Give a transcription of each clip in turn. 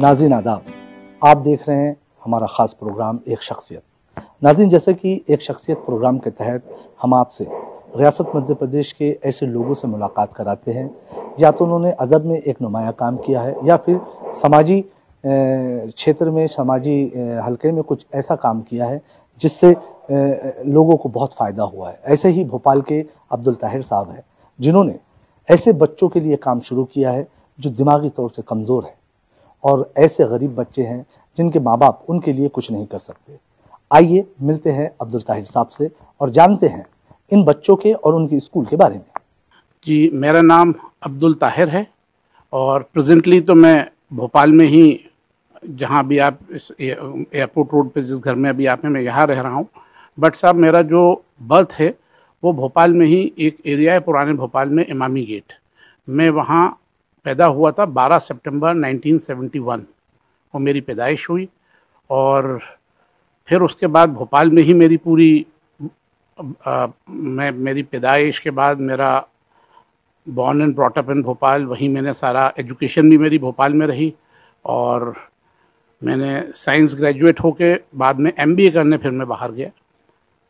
नाज़रीन आदाब, आप देख रहे हैं हमारा ख़ास प्रोग्राम एक शख्सियत। नाज़रीन, जैसे कि एक शख्सियत प्रोग्राम के तहत हम आपसे रियासत मध्य प्रदेश के ऐसे लोगों से मुलाकात कराते हैं, या तो उन्होंने अदब में एक नुमाया काम किया है या फिर समाजी क्षेत्र में, समाजी हलके में कुछ ऐसा काम किया है जिससे लोगों को बहुत फ़ायदा हुआ है। ऐसे ही भोपाल के अब्दुल ताहिर साहब हैं, जिन्होंने ऐसे बच्चों के लिए काम शुरू किया है जो दिमागी तौर से कमज़ोर है और ऐसे गरीब बच्चे हैं जिनके माँ बाप उनके लिए कुछ नहीं कर सकते। आइए मिलते हैं अब्दुल ताहिर साहब से और जानते हैं इन बच्चों के और उनके स्कूल के बारे में। जी, मेरा नाम अब्दुल ताहिर है और प्रेजेंटली तो मैं भोपाल में ही, जहाँ भी आप इस एयरपोर्ट रोड पे जिस घर में अभी आप हैं, मैं यहाँ रह रहा हूँ। बट साहब, मेरा जो बर्थ है वो भोपाल में ही एक एरिया है पुराने भोपाल में, इमामी गेट। मैं वहाँ पैदा हुआ था 12 सितंबर 1971 को मेरी पैदाइश हुई। और फिर उसके बाद भोपाल में ही मेरी पूरी मेरी पैदाइश के बाद मेरा born and brought up in Bhopal, वहीं मैंने सारा एजुकेशन भी मेरी भोपाल में रही। और मैंने साइंस ग्रेजुएट होके बाद में एमबीए करने फिर मैं बाहर गया।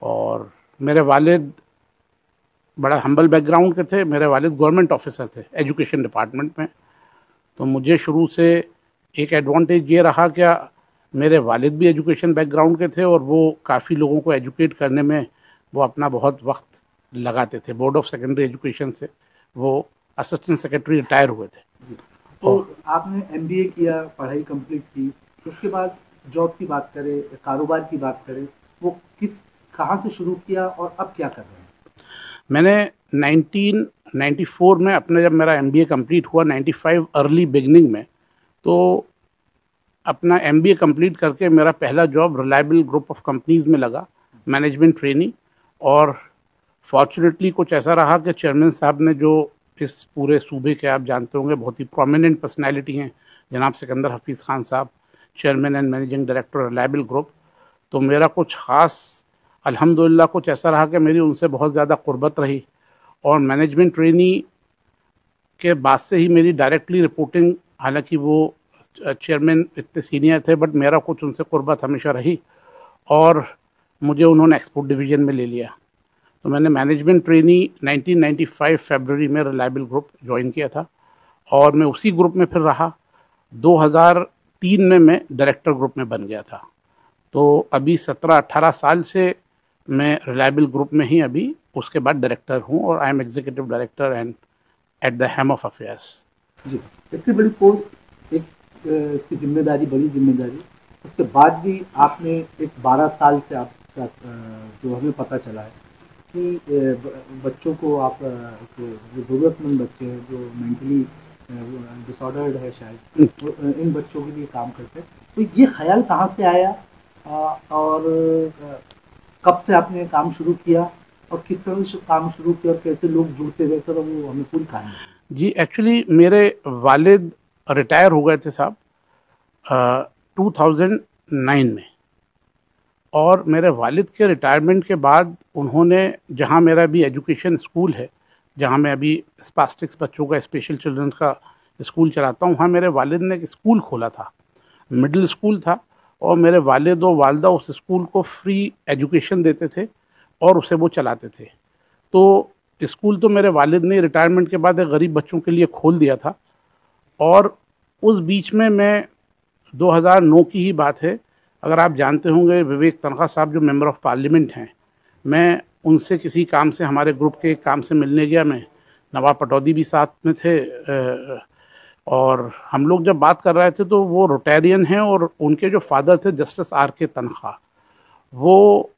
और मेरे वालिद बड़ा हम्बल बैकग्राउंड के थे। मेरे वालिद गवर्नमेंट ऑफिसर थे एजुकेशन डिपार्टमेंट में। तो मुझे शुरू से एक एडवांटेज ये रहा कि मेरे वालिद भी एजुकेशन बैकग्राउंड के थे और वो काफ़ी लोगों को एजुकेट करने में वो अपना बहुत वक्त लगाते थे। बोर्ड ऑफ सेकेंडरी एजुकेशन से वो असिस्टेंट सेक्रेटरी रिटायर हुए थे। तो आपने एमबीए किया, पढ़ाई कंप्लीट की, उसके बाद जॉब की बात करें, कारोबार की बात करें, वो कहाँ से शुरू किया और अब क्या कर रहे हैं? मैंने 1994 में अपना, जब मेरा एमबीए कंप्लीट हुआ 95 अर्ली बिगनिंग में, तो अपना एमबीए कंप्लीट करके मेरा पहला job reliable group of companies में लगा, मैनेजमेंट ट्रेनी। और फॉर्चुनेटली कुछ ऐसा रहा कि चेयरमैन साहब ने, जो इस पूरे सूबे के आप जानते होंगे बहुत ही प्रोमिनेंट पर्सनैलिटी हैं, जनाब सिकंदर हफीज़ खान साहब, chairman and managing director reliable group. तो मेरा कुछ ख़ास, अल्हम्दुलिल्लाह कुछ ऐसा रहा कि मेरी उनसे बहुत ज़्यादा क़ुर्बत रही। और मैनेजमेंट ट्रेनी के बाद से ही मेरी डायरेक्टली रिपोर्टिंग, हालांकि वो चेयरमैन इतने सीनियर थे, बट मेरा कुछ उनसे क़ुर्बत हमेशा रही और मुझे उन्होंने एक्सपोर्ट डिवीज़न में ले लिया। तो मैंने मैनेजमेंट ट्रेनी 1995 फरवरी में रिलायबल ग्रुप ज्वाइन किया था और मैं उसी ग्रुप में फिर रहा। 2003 में मैं डायरेक्टर ग्रुप में बन गया था। तो अभी 17-18 साल से मैं रिलायबल ग्रुप में ही अभी उसके बाद डायरेक्टर हूँ और I am executive director and at the helm of affairs. जी, इतनी बड़ी पोस्ट, एक इसकी जिम्मेदारी, बड़ी जिम्मेदारी, उसके बाद भी आपने एक 12 साल से आपका जो हमें पता चला है कि बच्चों को आप, जो ज़रूरतमंद बच्चे हैं, जो मेंटली डिसऑर्डर्ड है शायद, इन बच्चों के लिए काम करते हैं। तो ये ख्याल कहाँ से आया और कब से आपने काम शुरू किया और किस तरह से काम शुरू किया और कैसे लोग जुड़ते गए, तो वो हमें पूरी कहानी। जी, एक्चुअली मेरे वालिद रिटायर हो गए थे साहब 2009 में। और मेरे वालिद के रिटायरमेंट के बाद उन्होंने, जहाँ मेरा भी एजुकेशन स्कूल है, जहाँ मैं अभी स्पास्टिक्स बच्चों का, स्पेशल चिल्ड्रंस का स्कूल चलाता हूँ, वहाँ मेरे वालिद ने एक स्कूल खोला था, मिडिल स्कूल था। और मेरे वालिद और वालदा उस स्कूल को फ्री एजुकेशन देते थे और उसे वो चलाते थे। तो स्कूल तो मेरे वालिद ने रिटायरमेंट के बाद एक गरीब बच्चों के लिए खोल दिया था। और उस बीच में मैं 2009 की ही बात है, अगर आप जानते होंगे विवेक तनखा साहब जो मेंबर ऑफ पार्लियामेंट हैं, मैं उनसे किसी काम से, हमारे ग्रुप के एक काम से मिलने गया। मैं, नवाब पटौदी भी साथ में थे और हम लोग जब बात कर रहे थे तो वो रोटेरियन हैं और उनके जो फादर थे जस्टिस आर के तनखा, वो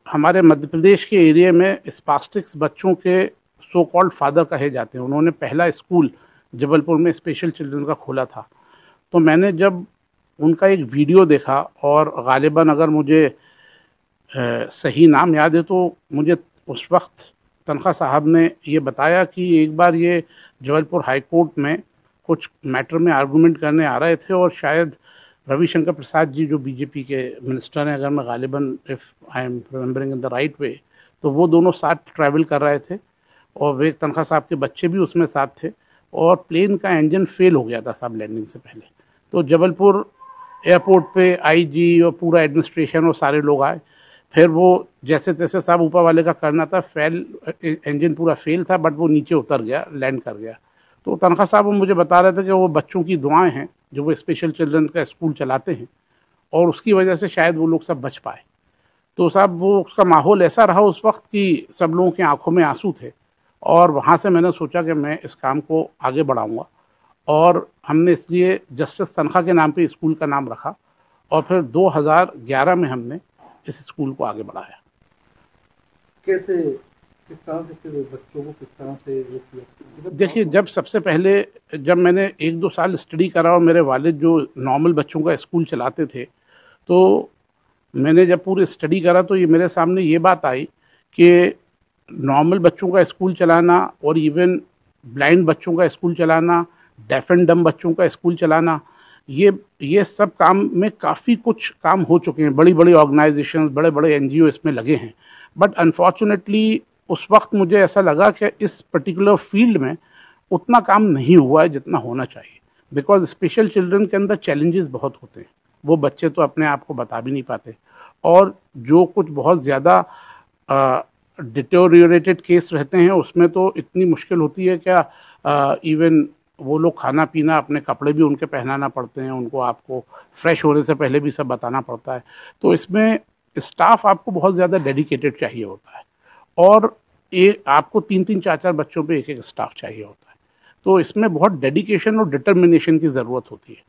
हमारे मध्य प्रदेश के एरिया में स्पास्टिक्स बच्चों के सो कॉल्ड फादर कहे जाते हैं। उन्होंने पहला स्कूल जबलपुर में स्पेशल चिल्ड्रन का खोला था। तो मैंने जब उनका एक वीडियो देखा, और गालिबन अगर मुझे सही नाम याद है तो मुझे उस वक्त तनखा साहब ने ये बताया कि एक बार ये जबलपुर हाई कोर्ट में कुछ मैटर में आर्गूमेंट करने आ रहे थे और शायद रविशंकर प्रसाद जी जो बीजेपी के मिनिस्टर हैं, अगर मैं गालिबन, if I am remembering in the right way, तो वो दोनों साथ ट्रैवल कर रहे थे और विवेक तनखा साहब के बच्चे भी उसमें साथ थे। और प्लेन का इंजन फेल हो गया था साहब लैंडिंग से पहले। तो जबलपुर एयरपोर्ट पे आईजी और पूरा एडमिनिस्ट्रेशन और सारे लोग आए। फिर वो जैसे तैसे सब ऊपर वाले का करना था, इंजन पूरा फेल था, बट वो नीचे उतर गया, लैंड कर गया। तो तनख्वाह साहब वो मुझे बता रहे थे कि वो बच्चों की दुआएं हैं जो वो स्पेशल चिल्ड्रन का स्कूल चलाते हैं, और उसकी वजह से शायद वो लोग सब बच पाए। तो साहब वो उसका माहौल ऐसा रहा उस वक्त कि सब लोगों की आंखों में आंसू थे, और वहाँ से मैंने सोचा कि मैं इस काम को आगे बढ़ाऊँगा, और हमने इसलिए जस्टिस तनख्वाह के नाम पे स्कूल का नाम रखा, और फिर 2011 में हमने इस स्कूल को आगे बढ़ाया। कैसे, किस तरह से फिर बच्चों को किस तरह से वो किया? देखिए, जब मैंने 1-2 साल स्टडी करा और मेरे वालिद जो नॉर्मल बच्चों का स्कूल चलाते थे, तो मैंने जब पूरी स्टडी करा तो ये मेरे सामने ये बात आई कि नॉर्मल बच्चों का स्कूल चलाना और इवन ब्लाइंड बच्चों का स्कूल चलाना, डेफ एंड डम बच्चों का स्कूल चलाना, ये सब काम में काफ़ी कुछ काम हो चुके हैं। बड़ी बड़ी ऑर्गेनाइजेशंस, बड़े बड़े एनजीओ इसमें लगे हैं, बट अनफॉर्चुनेटली उस वक्त मुझे ऐसा लगा कि इस पर्टिकुलर फील्ड में उतना काम नहीं हुआ है जितना होना चाहिए, बिकॉज स्पेशल चिल्ड्रन के अंदर चैलेंजेस बहुत होते हैं। वो बच्चे तो अपने आप को बता भी नहीं पाते, और जो कुछ बहुत ज़्यादा डिटोरियोरेटेड केस रहते हैं उसमें तो इतनी मुश्किल होती है क्या, इवन वो लोग खाना पीना, अपने कपड़े भी उनके पहनाना पड़ते हैं, उनको आपको फ्रेश होने से पहले भी सब बताना पड़ता है। तो इसमें स्टाफ आपको बहुत ज़्यादा डेडिकेटेड चाहिए होता है, और आपको 3-3, 4-4 बच्चों पे एक स्टाफ चाहिए होता है। तो इसमें बहुत डेडिकेशन और डिटर्मिनेशन की ज़रूरत होती है।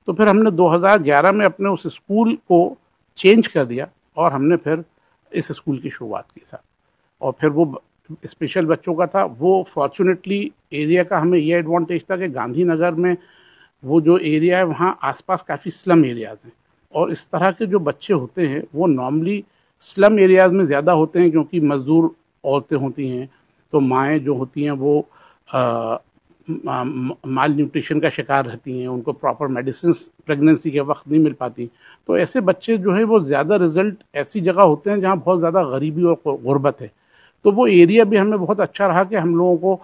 तो फिर हमने 2011 में अपने उस स्कूल को चेंज कर दिया, और हमने फिर इस स्कूल की शुरुआत की साहब। और फिर वो स्पेशल बच्चों का था। वो फॉर्चुनेटली एरिया का हमें ये एडवांटेज था कि गांधीनगर में वो जो एरिया है वहाँ आसपास काफ़ी स्लम एरियाज़ हैं, और इस तरह के जो बच्चे होते हैं वो नॉर्मली स्लम एरियाज़ में ज़्यादा होते हैं, क्योंकि मज़दूर औरतें होती हैं, तो माएँ जो होती हैं वो माल न्यूट्रिशन का शिकार रहती हैं, उनको प्रॉपर मेडिसिन प्रेगनेंसी के वक्त नहीं मिल पाती। तो ऐसे बच्चे जो हैं वो ज़्यादा रिजल्ट ऐसी जगह होते हैं जहाँ बहुत ज़्यादा गरीबी और गुर्बत है। तो वो एरिया भी हमें बहुत अच्छा रहा कि हम लोगों को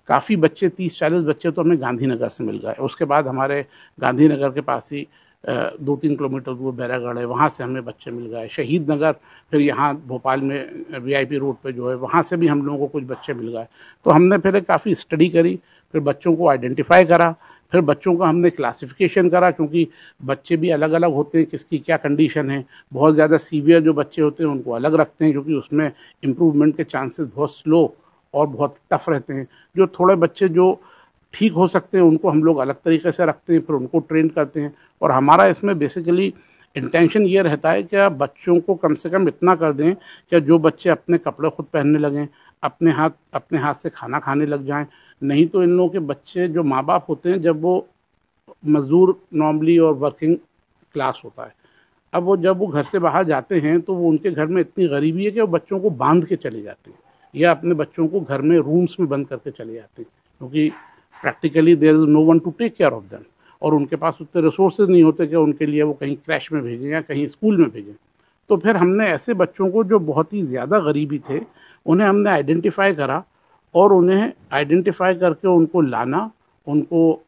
काफ़ी बच्चे, 30-40 बच्चे तो हमें गांधीनगर से मिल गए। उसके बाद हमारे गांधीनगर के पास ही 2-3 किलोमीटर दूर बैरागढ़ है, वहाँ से हमें बच्चे मिल गए। शहीद नगर, फिर यहाँ भोपाल में वीआईपी रोड पे जो है, वहाँ से भी हम लोगों को कुछ बच्चे मिल गए। तो हमने फिर काफ़ी स्टडी करी, फिर बच्चों को आइडेंटिफाई करा, फिर बच्चों का हमने क्लासिफिकेशन करा, क्योंकि बच्चे भी अलग अलग होते हैं, किसकी क्या कंडीशन है। बहुत ज़्यादा सीवियर जो बच्चे होते हैं उनको अलग रखते हैं, क्योंकि उसमें इम्प्रूवमेंट के चांसेस बहुत स्लो और बहुत टफ रहते हैं। जो थोड़े बच्चे जो ठीक हो सकते हैं उनको हम लोग अलग तरीके से रखते हैं, फिर उनको ट्रेन करते हैं। और हमारा इसमें बेसिकली इंटेंशन ये रहता है कि बच्चों को कम से कम इतना कर दें कि जो बच्चे अपने कपड़े खुद पहनने लगें, अपने हाथ से खाना खाने लग जाएं। नहीं तो इन लोगों के बच्चे, जो माँ बाप होते हैं, जब वो मज़दूर नॉर्मली और वर्किंग क्लास होता है, अब वो जब वो घर से बाहर जाते हैं तो वो उनके घर में इतनी गरीबी है कि वो बच्चों को बांध के चले जाते हैं, या अपने बच्चों को घर में रूम्स में बंद करके चले जाते हैं, क्योंकि practically there is no one to take care of them, और उनके पास उतने रिसोर्सेज नहीं होते कि उनके लिए वो कहीं क्रैश में भेजें या कहीं स्कूल में भेजें। तो फिर हमने ऐसे बच्चों को जो बहुत ही ज़्यादा गरीबी थे, उन्हें हमने आइडेंटिफाई करा, और उन्हें आइडेंटिफाई करके उनको लाना, उनको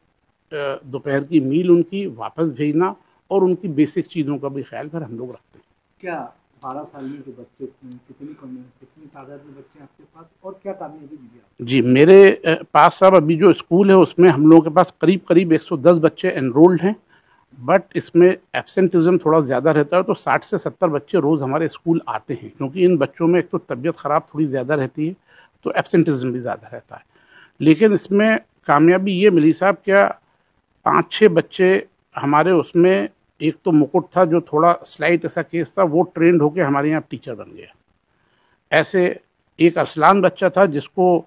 दोपहर की मील उनकी वापस भेजना, और उनकी बेसिक चीज़ों का भी ख्याल फिर हम लोग रखते हैं। क्या 12 साल में जो बच्चे कितनी तादाद में बच्चे आपके पास, और क्या कामयाबी मिली आपको? जी, मेरे पास साहब अभी जो स्कूल है उसमें हम लोगों के पास करीब 110 बच्चे एनरोल्ड हैं, बट इसमें एब्सेंटिज्म थोड़ा ज़्यादा रहता है। तो 60 से 70 बच्चे रोज़ हमारे स्कूल आते हैं, क्योंकि इन बच्चों में एक तो तबीयत ख़राब थोड़ी ज़्यादा रहती है, तो एब्सेंटिज्म भी ज़्यादा रहता है। लेकिन इसमें कामयाबी ये मिली साहब, क्या 5-6 बच्चे हमारे उसमें, एक तो मुकुट था जो थोड़ा स्लाइट ऐसा केस था, वो ट्रेंड होकर हमारे यहाँ टीचर बन गया। ऐसे एक अरसलान बच्चा था जिसको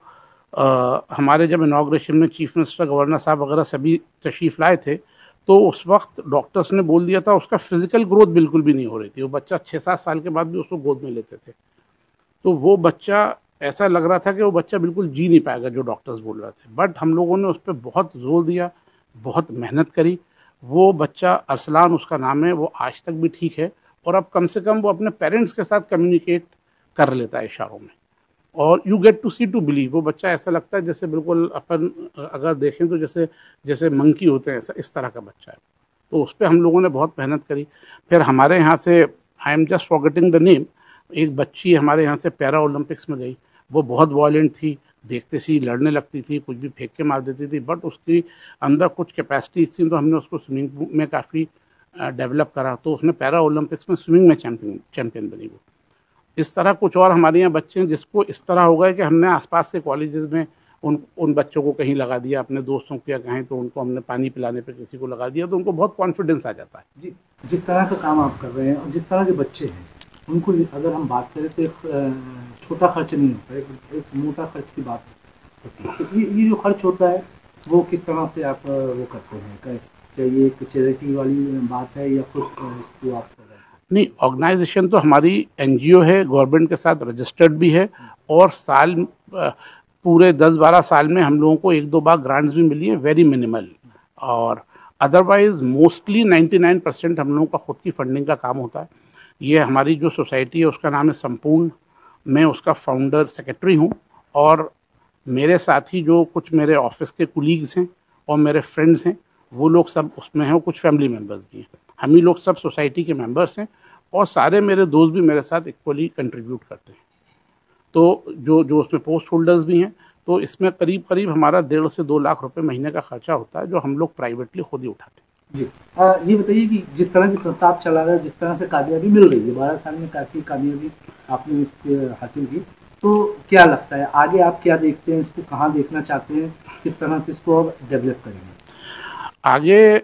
हमारे जब इनाग्रेशन में चीफ मिनिस्टर, गवर्नर साहब वगैरह सभी तशरीफ़ लाए थे, तो उस वक्त डॉक्टर्स ने बोल दिया था उसका फिज़िकल ग्रोथ बिल्कुल भी नहीं हो रही थी। वो बच्चा 6-7 साल के बाद भी उसको गोद में लेते थे, तो वो बच्चा ऐसा लग रहा था कि वो बच्चा बिल्कुल जी नहीं पाएगा जो डॉक्टर्स बोल रहे थे। बट हम लोगों ने उस पर बहुत ज़ोर दिया, बहुत मेहनत करी। वो बच्चा, अरसलान उसका नाम है, वो आज तक भी ठीक है, और अब कम से कम वो अपने पेरेंट्स के साथ कम्युनिकेट कर लेता है इशारों में, और you get to see to believe. वो बच्चा ऐसा लगता है जैसे बिल्कुल अपन अगर देखें तो जैसे मंकी होते हैं, ऐसा इस तरह का बच्चा है। तो उस पर हम लोगों ने बहुत मेहनत करी। फिर हमारे यहाँ से, I am just forgetting the name, एक बच्ची हमारे यहाँ से पैरा ओलंपिक्स में गई। वो बहुत वॉयलेंट थी, देखते सी लड़ने लगती थी, कुछ भी फेंक के मार देती थी, बट उसकी अंदर कुछ कैपेसिटीज थी, तो हमने उसको स्विमिंग में काफ़ी डेवलप करा, तो उसने पैरा ओलंपिक्स में स्विमिंग में चैम्पियन बनी वो। इस तरह कुछ और हमारे यहाँ बच्चे हैं जिसको इस तरह हो गए कि हमने आसपास के कॉलेजेस में उन बच्चों को कहीं लगा दिया, अपने दोस्तों को या कहें तो उनको हमने पानी पिलाने पे किसी को लगा दिया, तो उनको बहुत कॉन्फिडेंस आ जाता है। जी, जिस तरह का काम आप कर रहे हैं और जिस तरह के बच्चे हैं, उनको अगर हम बात करें तो एक छोटा खर्च नहीं होता, एक मोटा खर्च की बात होती है। तो ये जो खर्च होता है वो किस तरह से आप वो करते हैं? क्या ये एक चैरिटी वाली बात है या कुछ इसको आप नहीं, ऑर्गेनाइजेशन तो हमारी एनजीओ है, गवर्नमेंट के साथ रजिस्टर्ड भी है, और साल पूरे 10-12 साल में हम लोगों को 1-2 बार ग्रांट्स भी मिली है, वेरी मिनिमल। और अदरवाइज मोस्टली 99% हम लोगों का खुद की फंडिंग का काम होता है। ये हमारी जो सोसाइटी है उसका नाम है संपूर्ण, मैं उसका फाउंडर सेक्रेटरी हूँ, और मेरे साथ ही जो कुछ मेरे ऑफिस के कुलीग्स हैं और मेरे फ्रेंड्स हैं वो लोग सब उसमें हैं, और कुछ फैमिली मेम्बर्स भी हैं। हम ही लोग सब सोसाइटी के मेंबर्स हैं, और सारे मेरे दोस्त भी मेरे साथ इक्वली कंट्रीब्यूट करते हैं। तो जो उसमें पोस्ट होल्डर्स भी हैं, तो इसमें करीब करीब हमारा 1.5 से 2 लाख रुपए महीने का खर्चा होता है, जो हम लोग प्राइवेटली खुद ही उठाते हैं। जी, ये बताइए कि जिस तरह की संस्था आप चला रहे हैं, जिस तरह से कामयाबी मिल रही है, 12 साल में काफ़ी कामयाबी आपने इसके हासिल की, तो क्या लगता है आगे आप क्या देखते हैं, इसको कहाँ देखना चाहते हैं, किस तरह से इसको अब डेवलप करेंगे? आगे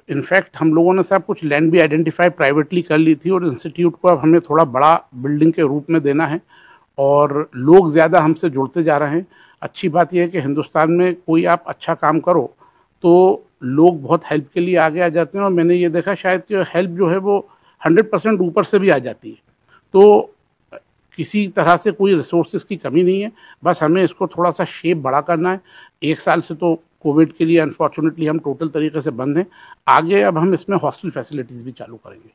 इनफैक्ट हम लोगों ने सब कुछ लैंड भी आइडेंटिफाई प्राइवेटली कर ली थी, और इंस्टीट्यूट को अब हमें थोड़ा बड़ा बिल्डिंग के रूप में देना है, और लोग ज़्यादा हमसे जुड़ते जा रहे हैं। अच्छी बात यह है कि हिंदुस्तान में कोई आप अच्छा काम करो तो लोग बहुत हेल्प के लिए आगे आ जाते हैं, और मैंने ये देखा शायद कि हेल्प जो है वो 100% ऊपर से भी आ जाती है। तो किसी तरह से कोई रिसोर्सेज की कमी नहीं है, बस हमें इसको थोड़ा सा शेप बड़ा करना है। 1 साल से तो कोविड के लिए अनफॉर्चुनेटली हम टोटल तरीके से बंद हैं। आगे अब हम इसमें हॉस्टल फैसिलिटीज़ भी चालू करेंगे,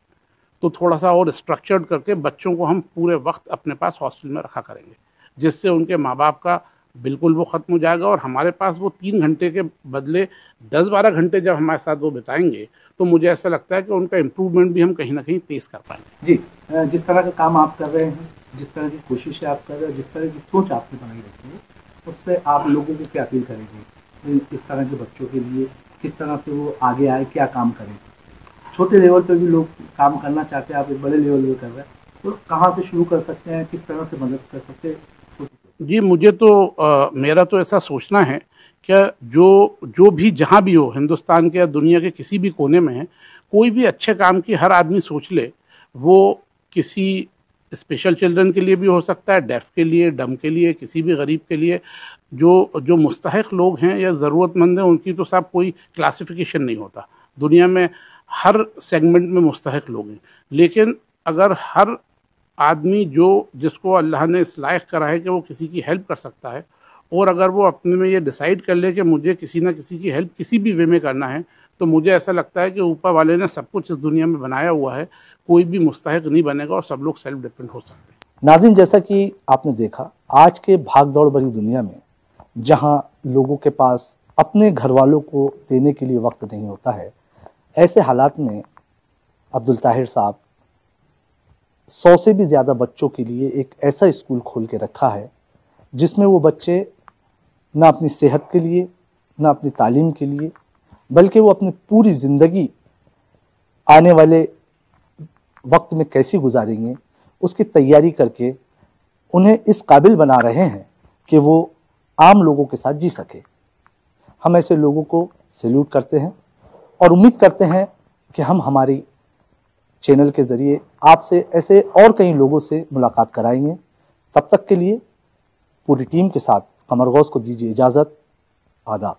तो थोड़ा सा और स्ट्रक्चर्ड करके बच्चों को हम पूरे वक्त अपने पास हॉस्टल में रखा करेंगे, जिससे उनके माँ बाप का बिल्कुल वो ख़त्म हो जाएगा, और हमारे पास वो 3 घंटे के बदले 10-12 घंटे जब हमारे साथ वो बिताएंगे, तो मुझे ऐसा लगता है कि उनका इम्प्रूवमेंट भी हम कहीं ना कहीं तेज़ कर पाएंगे। जी, जिस तरह का काम आप कर रहे हैं, जिस तरह की कोशिशें आप कर रहे हैं, जिस तरह की सोच आपने बनाई रखी है, उससे आप लोगों को क्या अपील करेंगे इस तरह के बच्चों के लिए? किस तरह से वो आगे आए, क्या काम करें? छोटे लेवल पर भी लोग काम करना चाहते हैं, आप एक बड़े लेवल पर कर रहे हैं, तो कहाँ से शुरू कर सकते हैं, किस तरह से मदद कर सकते हैं? जी, मुझे तो मेरा तो ऐसा सोचना है कि जो भी जहाँ भी हो, हिंदुस्तान के या दुनिया के किसी भी कोने में है, कोई भी अच्छे काम की हर आदमी सोच ले, वो किसी स्पेशल चिल्ड्रन के लिए भी हो सकता है, डेफ के लिए, डम के लिए, किसी भी गरीब के लिए। जो मुस्तहिक लोग हैं या ज़रूरतमंद हैं, उनकी तो साहब कोई क्लासिफिकेशन नहीं होता। दुनिया में हर सेगमेंट में मुस्तहिक लोग हैं, लेकिन अगर हर आदमी जिसको अल्लाह ने इस लायक करा है कि वो किसी की हेल्प कर सकता है, और अगर वो अपने में ये डिसाइड कर ले कि मुझे किसी ना किसी की हेल्प किसी भी वे में करना है, तो मुझे ऐसा लगता है कि ऊपर वाले ने सब कुछ इस दुनिया में बनाया हुआ है, कोई भी मुस्तहिक नहीं बनेगा, और सब लोग सेल्फ डिपेंड हो सकते हैं। नाज़रीन, जैसा कि आपने देखा, आज के भाग दौड़ भरी दुनिया में जहां लोगों के पास अपने घर वालों को देने के लिए वक्त नहीं होता है, ऐसे हालात में अब्दुल ताहिर साहब 100 से भी ज़्यादा बच्चों के लिए एक ऐसा स्कूल खोल के रखा है जिसमें वो बच्चे ना अपनी सेहत के लिए, ना अपनी तालीम के लिए, बल्कि वो अपनी पूरी ज़िंदगी आने वाले वक्त में कैसी गुजारेंगे उसकी तैयारी करके उन्हें इस काबिल बना रहे हैं कि वो आम लोगों के साथ जी सके। हम ऐसे लोगों को सैल्यूट करते हैं और उम्मीद करते हैं कि हम हमारी चैनल के ज़रिए आपसे ऐसे और कई लोगों से मुलाकात कराएंगे। तब तक के लिए पूरी टीम के साथ कमर गौस को दीजिए इजाज़त। आदाब।